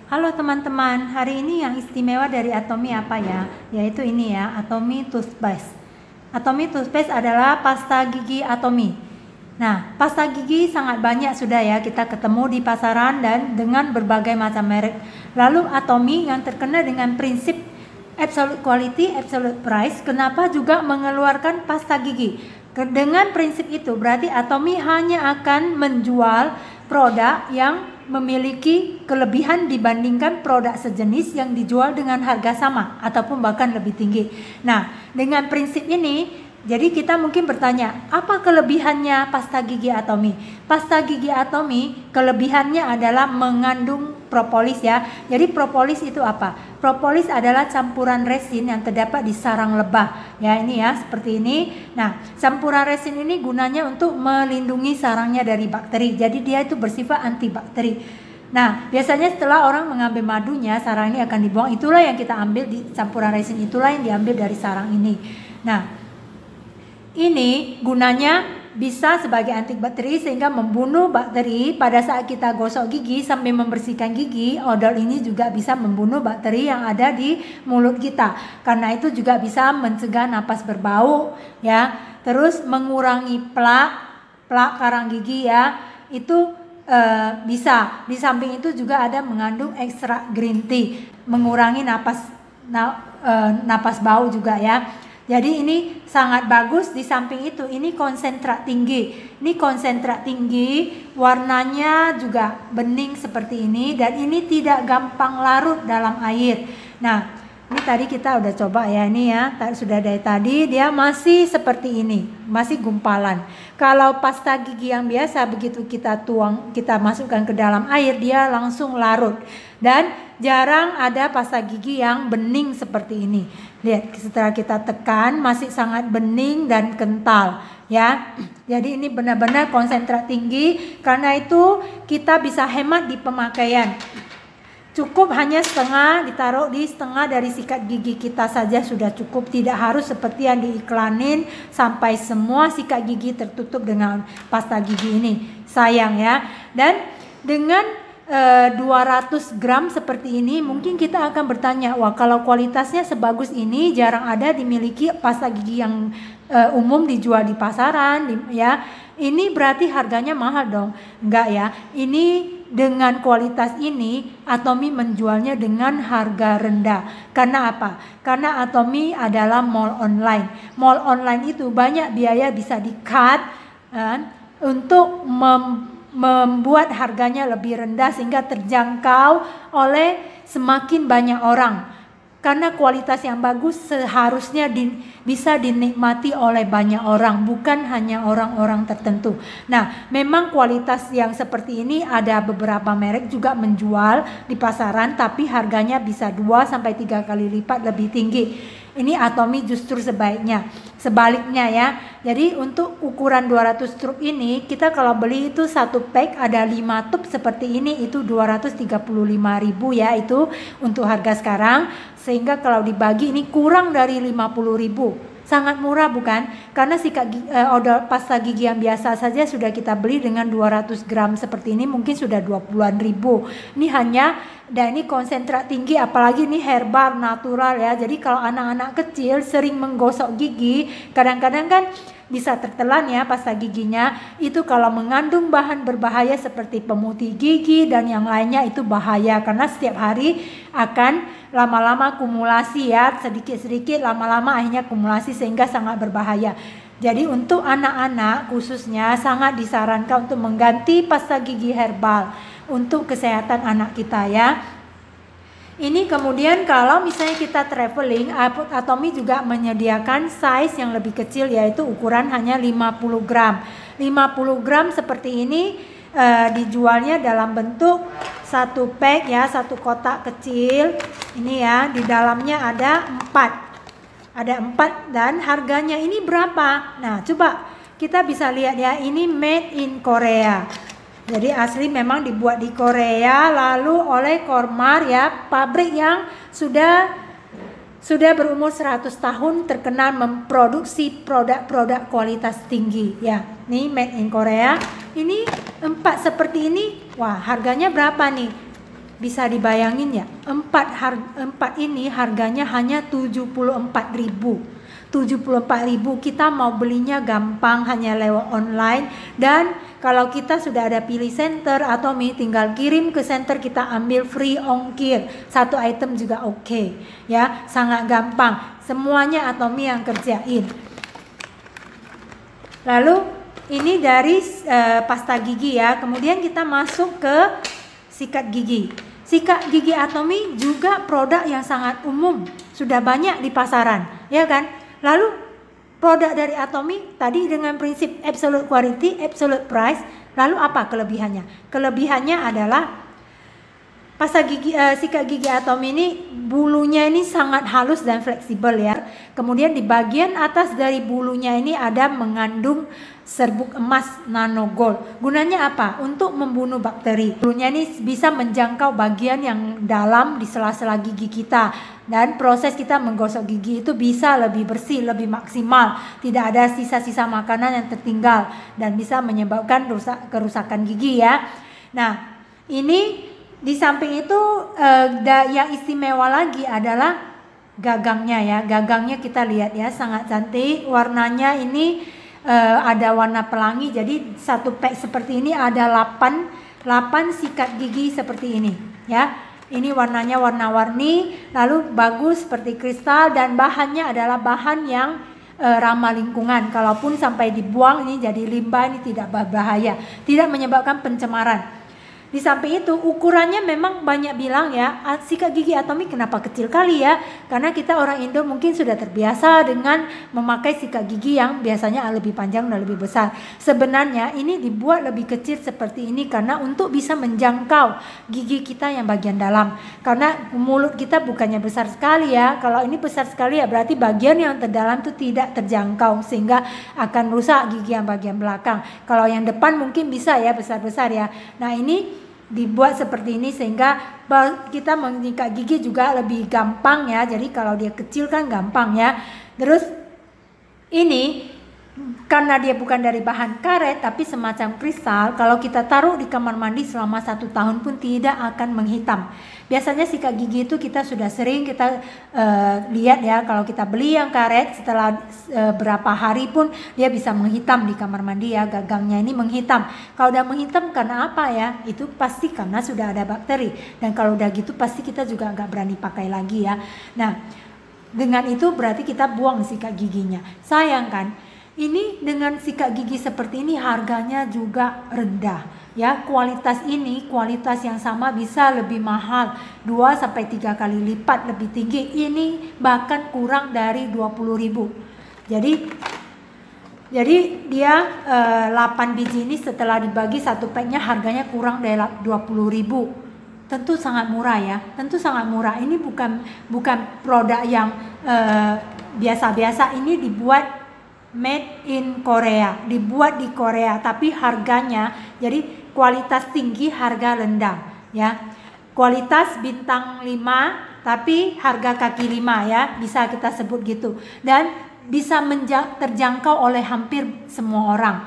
Halo teman-teman, hari ini yang istimewa dari Atomy apa ya? Yaitu ini ya, Atomy Toothpaste. Atomy Toothpaste adalah pasta gigi Atomy. Nah, pasta gigi sangat banyak sudah ya kita ketemu di pasaran dan dengan berbagai macam merek. Lalu Atomy yang terkenal dengan prinsip absolute quality, absolute price, kenapa juga mengeluarkan pasta gigi? Dengan prinsip itu berarti Atomy hanya akan menjual produk yang memiliki kelebihan dibandingkan produk sejenis yang dijual dengan harga sama ataupun bahkan lebih tinggi. Nah, dengan prinsip ini, jadi kita mungkin bertanya, apa kelebihannya pasta gigi Atomy? Pasta gigi Atomy kelebihannya adalah mengandung propolis ya. Jadi propolis itu apa? Propolis adalah campuran resin yang terdapat di sarang lebah. Ya, ini ya, seperti ini. Nah, campuran resin ini gunanya untuk melindungi sarangnya dari bakteri. Jadi dia itu bersifat antibakteri. Nah, biasanya setelah orang mengambil madunya, sarang ini akan dibuang. Itulah yang kita ambil di campuran resin, itulah yang diambil dari sarang ini. Nah, ini gunanya bisa sebagai antibakteri sehingga membunuh bakteri pada saat kita gosok gigi sambil membersihkan gigi. Odol ini juga bisa membunuh bakteri yang ada di mulut kita. Karena itu juga bisa mencegah napas berbau ya. Terus mengurangi plak karang gigi ya. Itu bisa. Di samping itu juga ada mengandung ekstrak green tea, mengurangi napas bau juga ya. Jadi ini sangat bagus. Di samping itu ini konsentrat tinggi. Ini konsentrat tinggi, warnanya juga bening seperti ini dan ini tidak gampang larut dalam air. Nah, ini tadi kita udah coba ya, ini ya, sudah dari tadi dia masih seperti ini, masih gumpalan. Kalau pasta gigi yang biasa begitu kita tuang, kita masukkan ke dalam air, dia langsung larut. Dan jarang ada pasta gigi yang bening seperti ini. Lihat, setelah kita tekan masih sangat bening dan kental ya. Jadi ini benar-benar konsentrat tinggi, karena itu kita bisa hemat di pemakaian. Cukup hanya setengah, ditaruh di setengah dari sikat gigi kita saja sudah cukup. Tidak harus seperti yang diiklanin sampai semua sikat gigi tertutup dengan pasta gigi ini. Sayang ya. Dan dengan 200 gram seperti ini, mungkin kita akan bertanya, wah kalau kualitasnya sebagus ini jarang ada dimiliki pasta gigi yang umum dijual di pasaran ya. Ini berarti harganya mahal dong. Enggak ya. Ini dengan kualitas ini Atomy menjualnya dengan harga rendah. Karena apa? Karena Atomy adalah mall online. Mall online itu banyak biaya bisa di-cut untuk membuat harganya lebih rendah sehingga terjangkau oleh semakin banyak orang. Karena kualitas yang bagus seharusnya bisa dinikmati oleh banyak orang, bukan hanya orang-orang tertentu. Nah, memang kualitas yang seperti ini ada beberapa merek juga menjual di pasaran, tapi harganya bisa 2-3 kali lipat lebih tinggi. Ini Atomy justru sebaliknya ya. Jadi untuk ukuran 200 strip ini, kita kalau beli itu satu pack ada 5 tub seperti ini, itu 235.000 ya, itu untuk harga sekarang. Sehingga kalau dibagi ini kurang dari 50.000. Sangat murah bukan? Karena sikat odol pasta gigi yang biasa saja sudah kita beli dengan 200 gram seperti ini mungkin sudah 20-an ribu. Ini hanya, dan ini konsentrat tinggi, apalagi ini herbal natural ya. Jadi kalau anak-anak kecil sering menggosok gigi, kadang-kadang kan bisa tertelan ya pasta giginya. Itu kalau mengandung bahan berbahaya seperti pemutih gigi dan yang lainnya itu bahaya, karena setiap hari akan lama-lama kumulasi ya, sedikit-sedikit lama-lama akhirnya kumulasi sehingga sangat berbahaya. Jadi untuk anak-anak khususnya sangat disarankan untuk mengganti pasta gigi herbal untuk kesehatan anak kita ya. Ini kemudian kalau misalnya kita traveling, Atomy juga menyediakan size yang lebih kecil, yaitu ukuran hanya 50 gram. 50 gram seperti ini dijualnya dalam bentuk satu pack ya, satu kotak kecil. Ini ya, di dalamnya ada 4 dan harganya ini berapa? Nah, coba kita bisa lihat ya, ini made in Korea. Jadi asli memang dibuat di Korea, lalu oleh Kormar ya, pabrik yang sudah berumur 100 tahun, terkenal memproduksi produk-produk kualitas tinggi ya. Nih made in Korea. Ini 4 seperti ini. Wah, harganya berapa nih? bisa dibayangin ya, 4 ini harganya hanya 74.000. 74.000, kita mau belinya gampang hanya lewat online. Dan kalau kita sudah ada pilih center atau tinggal kirim ke center, kita ambil free ongkir, 1 item juga oke, ya, sangat gampang, semuanya Atomy yang kerjain. Lalu ini dari pasta gigi ya. Kemudian kita masuk ke sikat gigi. Sikat gigi Atomy juga produk yang sangat umum, sudah banyak di pasaran, ya kan? Lalu produk dari Atomy tadi dengan prinsip absolute quality, absolute price. Lalu apa kelebihannya? Kelebihannya adalah pasta gigi, sikat gigi Atomy ini bulunya ini sangat halus dan fleksibel ya. Kemudian di bagian atas dari bulunya ini ada mengandung serbuk emas nano gold. Gunanya apa? Untuk membunuh bakteri. Bulunya ini bisa menjangkau bagian yang dalam di sela-sela gigi kita. Dan proses kita menggosok gigi itu bisa lebih bersih, lebih maksimal. Tidak ada sisa-sisa makanan yang tertinggal dan bisa menyebabkan kerusakan gigi ya. Nah, ini di samping itu yang istimewa lagi adalah gagangnya ya. Gagangnya kita lihat ya, sangat cantik. Warnanya ini ada warna pelangi. Jadi satu pack seperti ini ada 8 sikat gigi seperti ini ya. Ini warnanya warna-warni, lalu bagus seperti kristal, dan bahannya adalah bahan yang ramah lingkungan. Kalaupun sampai dibuang ini jadi limbah, ini tidak berbahaya, tidak menyebabkan pencemaran. Di samping itu ukurannya memang banyak bilang ya, sikat gigi Atomy kenapa kecil kali ya? Karena kita orang Indo mungkin sudah terbiasa dengan memakai sikat gigi yang biasanya lebih panjang dan lebih besar. Sebenarnya ini dibuat lebih kecil seperti ini karena untuk bisa menjangkau gigi kita yang bagian dalam. Karena mulut kita bukannya besar sekali ya. Kalau ini besar sekali ya berarti bagian yang terdalam itu tidak terjangkau, sehingga akan rusak gigi yang bagian belakang. Kalau yang depan mungkin bisa ya besar-besar ya. Nah, ini dibuat seperti ini sehingga kita menyikat gigi juga lebih gampang ya. Jadi kalau dia kecil kan gampang ya. Terus ini karena dia bukan dari bahan karet tapi semacam kristal, kalau kita taruh di kamar mandi selama 1 tahun pun tidak akan menghitam. Biasanya sikat gigi itu kita sudah sering kita lihat ya, kalau kita beli yang karet setelah berapa hari pun dia bisa menghitam di kamar mandi ya, gagangnya ini menghitam. Kalau udah menghitam karena apa ya? Itu pasti karena sudah ada bakteri, dan kalau udah gitu pasti kita juga nggak berani pakai lagi ya. Nah, dengan itu berarti kita buang sikat giginya. Sayang kan? Ini dengan sikat gigi seperti ini harganya juga rendah ya. Kualitas ini, kualitas yang sama bisa lebih mahal, 2-3 kali lipat lebih tinggi. Ini bahkan kurang dari 20.000. Jadi dia 8 biji ini setelah dibagi satu packnya harganya kurang dari 20.000. Tentu sangat murah ya, tentu sangat murah. Ini bukan produk yang biasa-biasa. Ini dibuat made in Korea, dibuat di Korea, tapi harganya jadi kualitas tinggi, harga rendah ya. Kualitas bintang 5 tapi harga kaki 5 ya, bisa kita sebut gitu. Dan bisa terjangkau oleh hampir semua orang.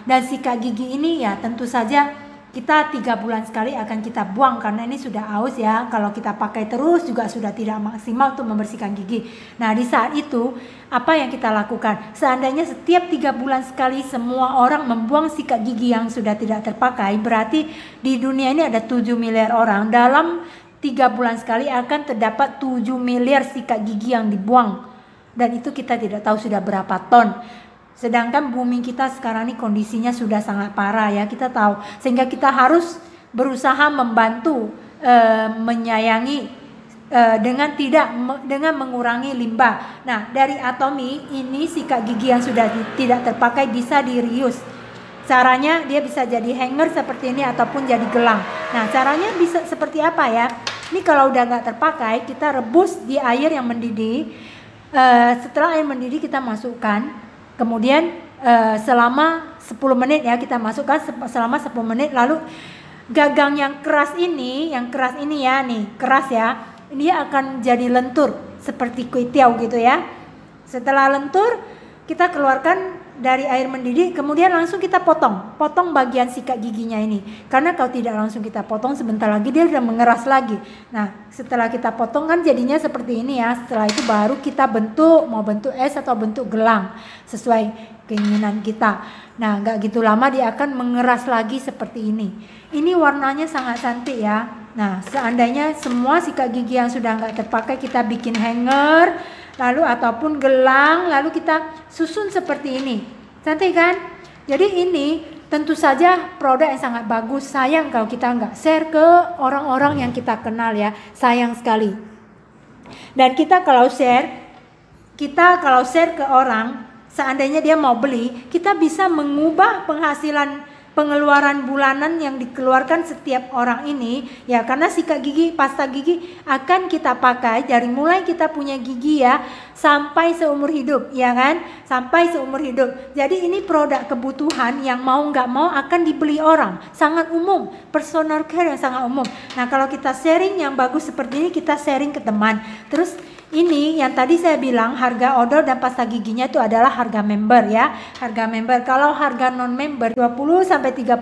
Dan sikat gigi ini ya tentu saja kita 3 bulan sekali akan kita buang karena ini sudah aus ya. Kalau kita pakai terus juga sudah tidak maksimal untuk membersihkan gigi. Nah, di saat itu apa yang kita lakukan? Seandainya setiap 3 bulan sekali semua orang membuang sikat gigi yang sudah tidak terpakai, berarti di dunia ini ada 7 miliar orang. Dalam 3 bulan sekali akan terdapat 7 miliar sikat gigi yang dibuang. Dan itu kita tidak tahu sudah berapa ton. Sedangkan bumi kita sekarang ini kondisinya sudah sangat parah ya, kita tahu. Sehingga kita harus berusaha membantu, menyayangi dengan mengurangi limbah. Nah, dari Atomy ini sikat gigi yang sudah tidak terpakai bisa di-reuse. Caranya dia bisa jadi hanger seperti ini ataupun jadi gelang. Nah, caranya bisa seperti apa ya? Ini kalau udah nggak terpakai, kita rebus di air yang mendidih. Setelah air mendidih kita masukkan. Kemudian selama 10 menit ya, kita masukkan selama 10 menit. Lalu gagang yang keras ini ya, nih keras ya, dia akan jadi lentur seperti kuitiau gitu ya. Setelah lentur kita keluarkan dari air mendidih, kemudian langsung kita potong bagian sikat giginya ini. Karena kalau tidak langsung kita potong, sebentar lagi dia udah mengeras lagi. Nah, setelah kita potong kan jadinya seperti ini ya. Setelah itu baru kita bentuk, mau bentuk es atau bentuk gelang sesuai keinginan kita. Nah, nggak gitu lama dia akan mengeras lagi seperti ini. Ini warnanya sangat cantik ya. Nah, seandainya semua sikat gigi yang sudah nggak terpakai kita bikin hanger, lalu ataupun gelang, lalu kita susun seperti ini. Cantik kan? Jadi ini tentu saja produk yang sangat bagus. Sayang kalau kita nggak share ke orang-orang yang kita kenal ya. Sayang sekali. Dan kita kalau share ke orang, seandainya dia mau beli, kita bisa mengubah pengeluaran bulanan yang dikeluarkan setiap orang ini ya, karena sikat gigi, pasta gigi akan kita pakai dari mulai kita punya gigi ya sampai seumur hidup ya kan, sampai seumur hidup. Jadi ini produk kebutuhan yang mau nggak mau akan dibeli orang, sangat umum, personal care yang sangat umum. Nah, kalau kita sharing yang bagus seperti ini, kita sharing ke teman. Terus ini yang tadi saya bilang harga odol dan pasta giginya itu adalah harga member ya. Harga member. Kalau harga non member 20-30%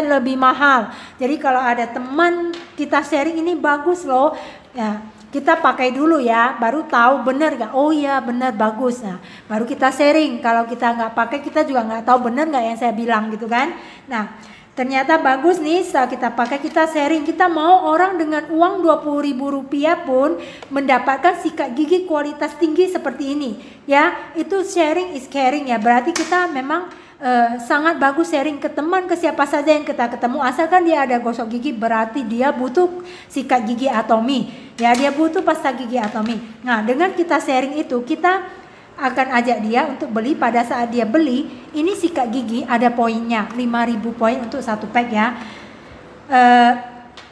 lebih mahal. Jadi kalau ada teman kita sharing ini bagus loh. Ya, kita pakai dulu ya, baru tahu benar gak? Oh iya benar, bagus. Nah, baru kita sharing. Kalau kita nggak pakai, kita juga nggak tahu benar nggak yang saya bilang gitu kan. Nah, ternyata bagus nih, setelah kita pakai, kita sharing. Kita mau orang dengan uang Rp20.000 pun mendapatkan sikat gigi kualitas tinggi seperti ini ya. Itu sharing is caring ya. Berarti kita memang sangat bagus sharing ke teman, ke siapa saja yang kita ketemu. Asalkan dia ada gosok gigi, berarti dia butuh sikat gigi Atomy ya, dia butuh pasta gigi Atomy. Nah, dengan kita sharing itu, kita akan ajak dia untuk beli. Pada saat dia beli, ini sikat gigi ada poinnya, 5.000 poin untuk satu pack ya.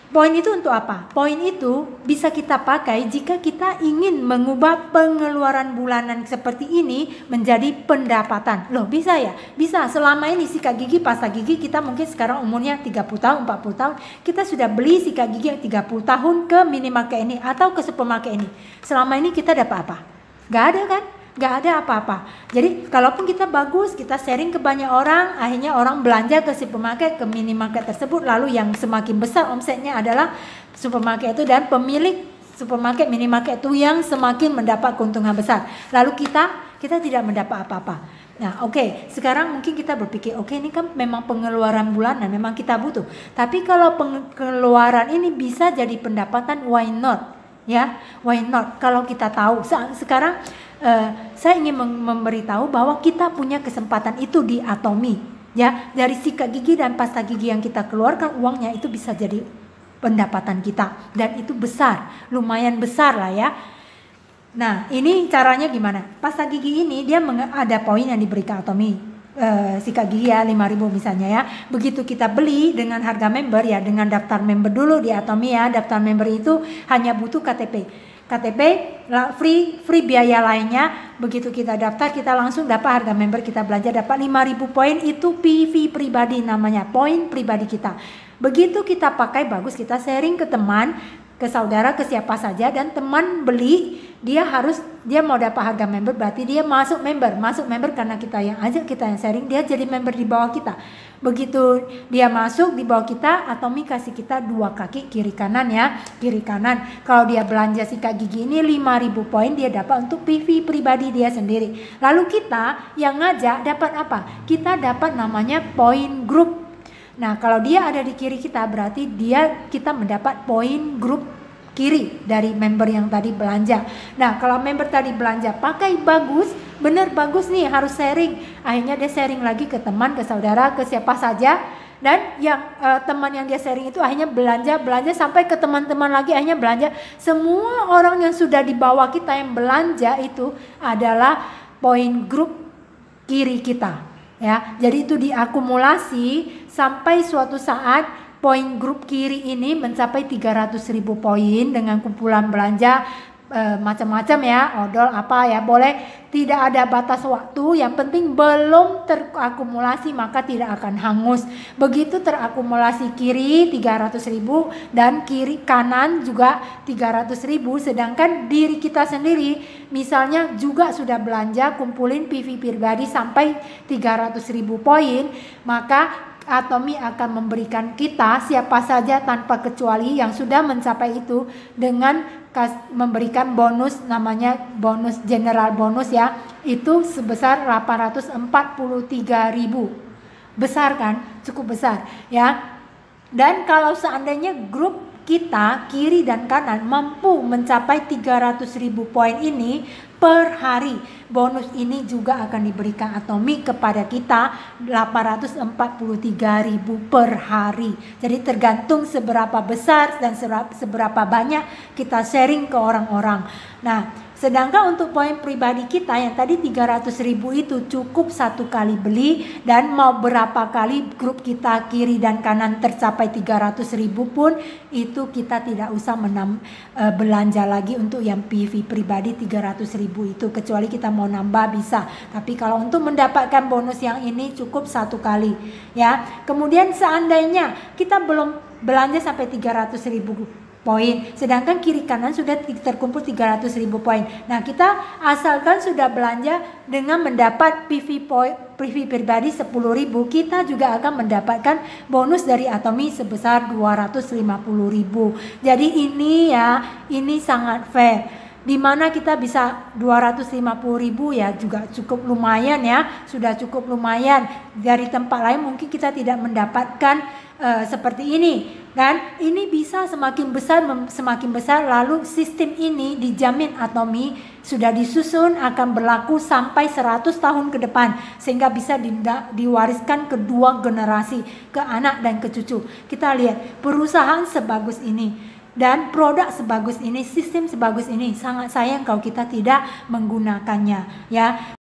Poin itu untuk apa? Poin itu bisa kita pakai jika kita ingin mengubah pengeluaran bulanan seperti ini menjadi pendapatan. Loh, bisa ya? Bisa. Selama ini sikat gigi, pasta gigi kita mungkin sekarang umurnya 30 tahun, 40 tahun. Kita sudah beli sikat gigi yang 30 tahun ke minimarket ini atau ke supermarket ini. Selama ini kita dapat apa? Gak ada kan? Gak ada apa-apa. Jadi kalaupun kita bagus, kita sharing ke banyak orang, akhirnya orang belanja ke supermarket, ke minimarket tersebut. Lalu yang semakin besar omsetnya adalah supermarket itu, dan pemilik supermarket, minimarket itu yang semakin mendapat keuntungan besar. Lalu kita tidak mendapat apa-apa. Nah, oke, sekarang mungkin kita berpikir, oke, ini kan memang pengeluaran bulanan, memang kita butuh. Tapi kalau pengeluaran ini bisa jadi pendapatan, why not? Ya, why not? Kalau kita tahu sekarang, saya ingin memberitahu bahwa kita punya kesempatan itu di Atomy ya. Dari sikat gigi dan pasta gigi yang kita keluarkan, uangnya itu bisa jadi pendapatan kita, dan itu besar, lumayan besar lah ya. Nah, ini caranya gimana? Pasta gigi ini dia ada poin yang diberikan Atomy. Sikat gigi ya 5.000 misalnya ya. Begitu kita beli dengan harga member ya, dengan daftar member dulu di Atomy ya. Daftar member itu hanya butuh KTP, free biaya lainnya. Begitu kita daftar, kita langsung dapat harga member, kita belanja dapat 5.000 poin. Itu PV pribadi namanya, poin pribadi kita. Begitu kita pakai, bagus, kita sharing ke teman, ke saudara, ke siapa saja, dan teman beli, dia mau dapat harga member, berarti dia masuk member karena kita yang ajak, kita yang sharing, dia jadi member di bawah kita. Begitu dia masuk di bawah kita, Atomy kasih kita 2 kaki kiri kanan ya, kiri kanan. Kalau dia belanja sikat gigi ini 5.000 poin, dia dapat untuk PV pribadi dia sendiri. Lalu kita yang ngajak dapat apa? Kita dapat namanya poin group. Nah, kalau dia ada di kiri kita, berarti kita mendapat poin grup kiri dari member yang tadi belanja. Nah, kalau member tadi belanja pakai bagus, bener bagus nih, harus sharing. Akhirnya dia sharing lagi ke teman, ke saudara, ke siapa saja. Dan yang teman yang dia sharing itu akhirnya belanja sampai ke teman-teman lagi, akhirnya belanja. Semua orang yang sudah di bawah kita yang belanja itu adalah poin grup kiri kita. Ya, jadi itu diakumulasi sampai suatu saat poin grup kiri ini mencapai 300.000 poin dengan kumpulan belanja macam-macam ya, odol apa ya, boleh, tidak ada batas waktu, yang penting belum terakumulasi maka tidak akan hangus. Begitu terakumulasi kiri 300.000 dan kiri kanan juga 300.000, sedangkan diri kita sendiri misalnya juga sudah belanja kumpulin PV pribadi sampai 300.000 poin, maka Atomy akan memberikan kita siapa saja tanpa kecuali yang sudah mencapai itu dengan memberikan bonus, namanya bonus general bonus ya, itu sebesar 843.000. Besar kan? Cukup besar ya. Dan kalau seandainya grup kita kiri dan kanan mampu mencapai 300.000 poin ini per hari, bonus ini juga akan diberikan Atomy kepada kita 843.000 per hari. Jadi tergantung seberapa besar dan seberapa banyak kita sharing ke orang-orang. Nah, sedangkan untuk poin pribadi kita yang tadi 300.000 itu cukup satu kali beli, dan mau berapa kali grup kita kiri dan kanan tercapai 300.000 pun itu kita tidak usah belanja lagi untuk yang PV pribadi 300.000 itu, kecuali kita mau nambah bisa. Tapi kalau untuk mendapatkan bonus yang ini cukup satu kali ya. Kemudian seandainya kita belum belanja sampai 300.000 poin, sedangkan kiri kanan sudah terkumpul 300.000 poin. Nah, kita asalkan sudah belanja dengan mendapat PV pribadi 10.000, kita juga akan mendapatkan bonus dari Atomy sebesar 250.000. Jadi ini ya, ini sangat fair. Dimana kita bisa 250.000 ya juga cukup lumayan ya, sudah cukup lumayan. Dari tempat lain mungkin kita tidak mendapatkan seperti ini kan. Ini bisa semakin besar, lalu sistem ini dijamin Atomy sudah disusun akan berlaku sampai 100 tahun ke depan, sehingga bisa diwariskan kedua generasi, ke anak dan ke cucu. Kita lihat perusahaan sebagus ini dan produk sebagus ini, sistem sebagus ini, sangat sayang kalau kita tidak menggunakannya ya.